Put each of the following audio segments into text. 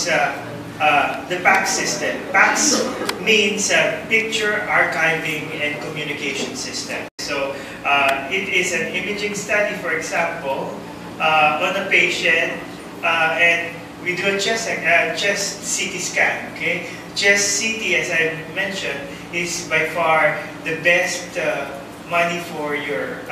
is the PACS system. PACS means Picture Archiving and Communication System. So it is an imaging study, for example, on a patient, and we do a chest CT scan. Okay, chest CT, as I mentioned, is by far the best money for your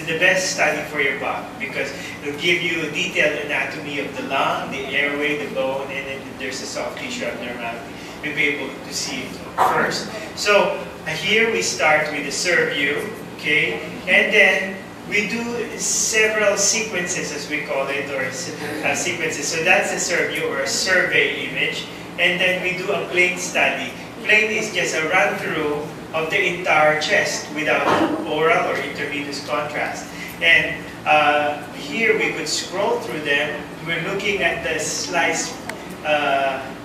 the best study for your buck, because it'll give you a detailed anatomy of the lung, the airway, the bone, and then there's a soft tissue abnormality. You'll be able to see it first. So here we start with the SURView, okay, and then we do several sequences, as we call it, or sequences. So that's a SURView, or a survey image, and then we do a plane study. Plane is just a run-through of the entire chest without oral or intravenous contrast. And here we could scroll through them. We're looking at the sliced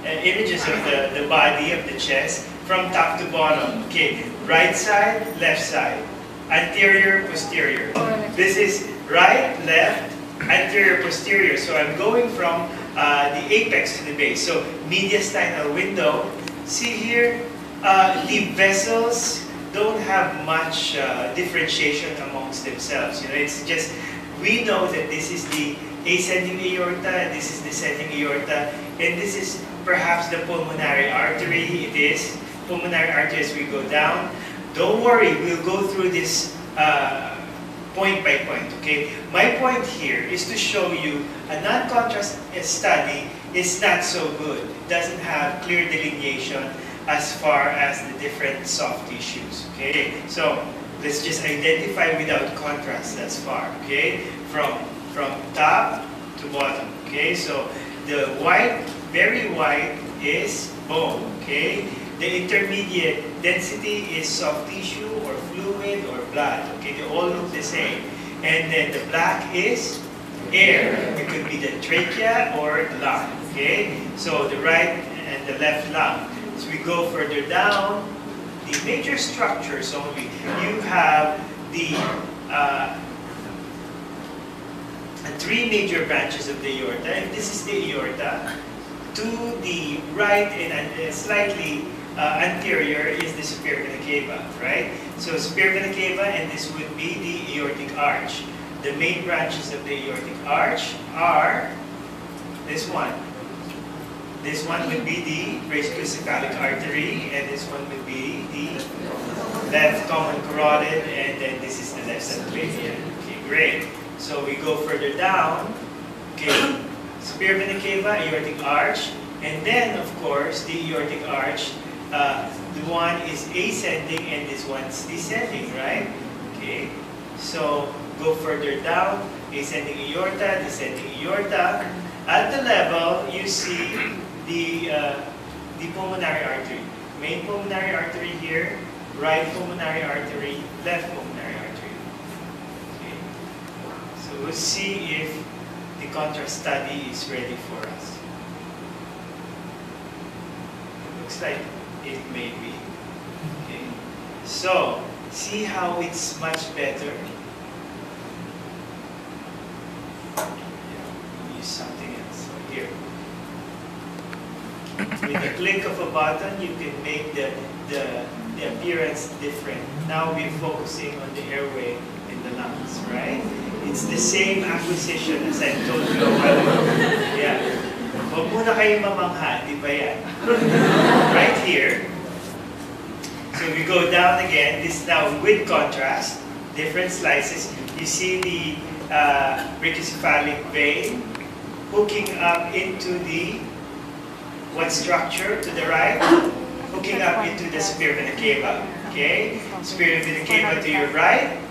images of the body of the chest from top to bottom. Okay, right side, left side, anterior, posterior. This is right, left, anterior, posterior. So I'm going from the apex to the base. So mediastinal window. See here, the vessels don't have much differentiation amongst themselves. You know, it's just, we know that this is the ascending aorta, and this is descending aorta, and this is perhaps the pulmonary artery. It is pulmonary artery as we go down. Don't worry, we'll go through this point by point, okay? My point here is to show you a non-contrast study is not so good. It doesn't have clear delineation as far as the different soft tissues, okay? So let's just identify without contrast thus far, okay? From top to bottom, okay? So the white, very white is bone, okay? The intermediate density is soft tissue or fluid or blood, okay? They all look the same. And then the black is air. It could be the trachea or the lung, okay? So the right and the left lung. As we go further down, the major structures only, you have the three major branches of the aorta, and this is the aorta. To the right and slightly anterior is the superior vena cava, right? So superior vena cava, and this would be the aortic arch. The main branches of the aortic arch are this one. This one would be the brachiocephalic artery, and this one would be the left common carotid, and then this is the left subclavian. Okay, great. So we go further down. Okay, superior vena cava, aortic arch, and then of course the aortic arch. The one is ascending and this one's descending, right? Okay, so go further down, ascending aorta, descending aorta. At the level, you see the pulmonary artery. Main pulmonary artery here, right pulmonary artery, left pulmonary artery. Okay. So we'll see if the contrast study is ready for us. It looks like it may be. Okay. So, see how it's much better. Use something else. So here. With the click of a button, you can make the appearance different. Now we're focusing on the airway and the lungs, right? It's the same acquisition as I told you a while ago. Yeah. Huwag muna kayo mamangha, di ba yan? Right here. So we go down again. This now with contrast, different slices. You see the brachiocephalic vein hooking up into the what structure to the right? Hooking up into the superior vena cava. Okay? Superior vena cava to your right.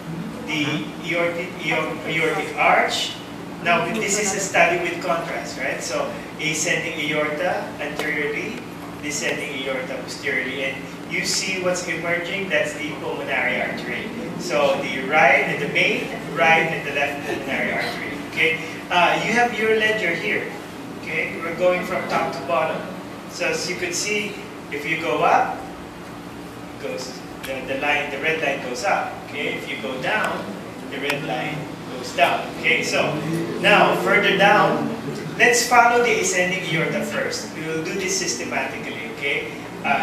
The aortic arch. Now, this is a study with contrast, right? So, ascending aorta anteriorly, descending aorta posteriorly. And you see what's emerging? That's the pulmonary artery. So, the right and the main, right and the left pulmonary artery. Okay? You have your ledger here. Okay? We're going from top to bottom. So, as you can see, if you go up, it goes, the red line goes up. Okay? If you go down, the red line goes down. Okay, so now further down, let's follow the ascending aorta first. We will do this systematically, okay?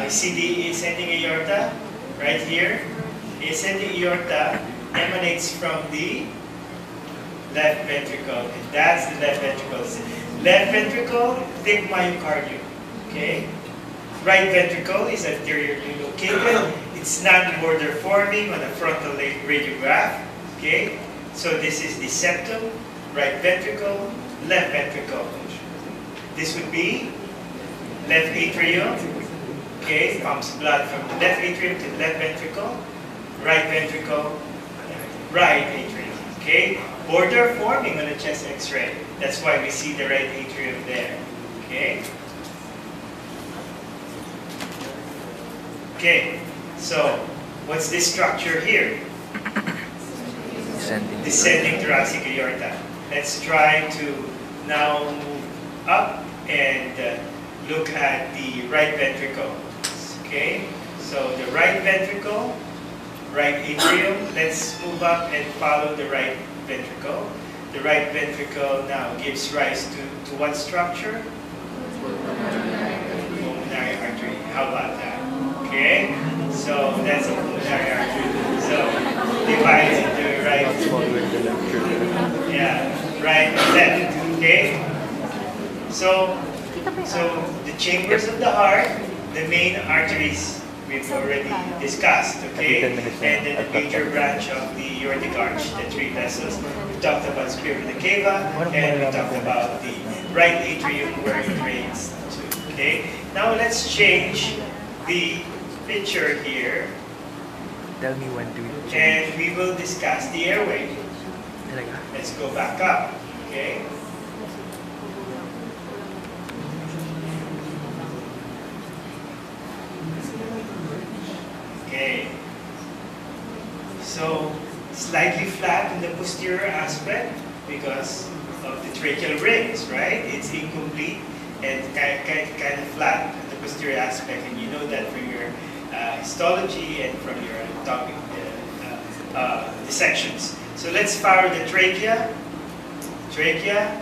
You see the ascending aorta right here? The ascending aorta emanates from the left ventricle, and that's the left ventricle. Left ventricle, think myocardium, okay? Right ventricle is anteriorly located. It's non-border forming on a frontal radiograph, okay? So this is the septum, right ventricle, left ventricle. This would be left atrium, okay? Pumps blood from the left atrium to the left ventricle, right ventricle, right atrium, okay? Border forming on a chest X-ray. That's why we see the right atrium there, okay? Okay, so what's this structure here? Descending thoracic aorta. Let's try to now move up and look at the right ventricle. Okay, so the right ventricle, right atrium. Let's move up and follow the right ventricle. The right ventricle now gives rise to what structure? Pulmonary artery. How about that? Okay, so that's a pulmonary artery. So divides into right, right and left. Okay, so the chambers of the heart, the main arteries we've already discussed. Okay, and then the major branch of the aortic arch, the three vessels. We talked about spirilla cava, and we talked about the right atrium where it drains to. Okay, now let's change the picture here. Tell me when to. And we will discuss the airway. Let's go back up. Okay. Okay. So slightly flat in the posterior aspect because of the tracheal rings, right? It's incomplete and kind of flat in the posterior aspect, and you know that from your histology and from your anatomic dissections. So let's follow the trachea. Trachea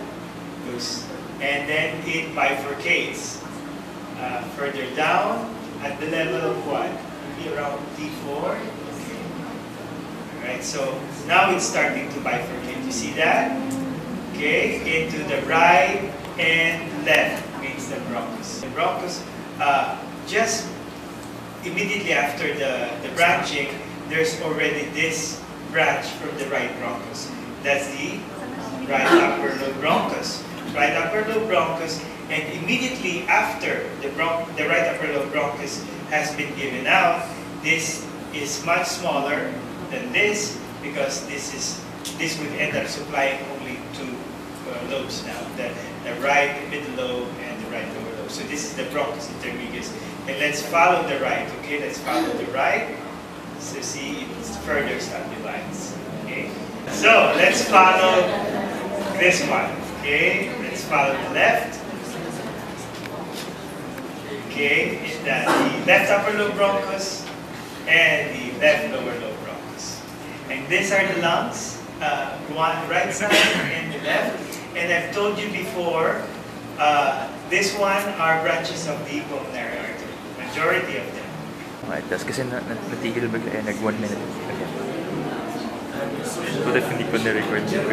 goes, and then it bifurcates further down at the level of what? Maybe around T4. Okay. Alright, so now it's starting to bifurcate. You see that? Okay, into the right and left means the bronchus. The bronchus, just immediately after the branching, there's already this branch from the right bronchus. That's the right upper lobe bronchus. Right upper lobe bronchus, and immediately after the right upper lobe bronchus has been given out, this is much smaller than this because this would end up supplying only two lobes now, the right middle lobe and the right lower lobe. So this is the bronchus intermedius. And let's follow the right, okay? Let's follow the right. So see, it further subdivides, okay? So let's follow this one, okay? Let's follow the left. Okay, it's the left upper lobe bronchus and the left lower lobe bronchus. And these are the lungs, one right side and the left. And I've told you before, this one are branches of the pulmonary artery, majority of them. Alright, tapos kasi natigil bigla eh, nag 1 minute. So that hindi ko na-record yung